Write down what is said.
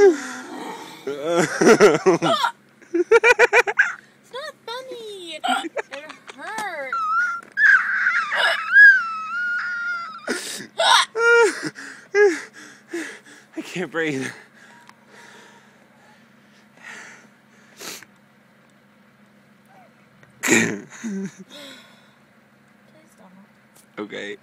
It's not funny. It hurts. I can't breathe. Please don't. Okay.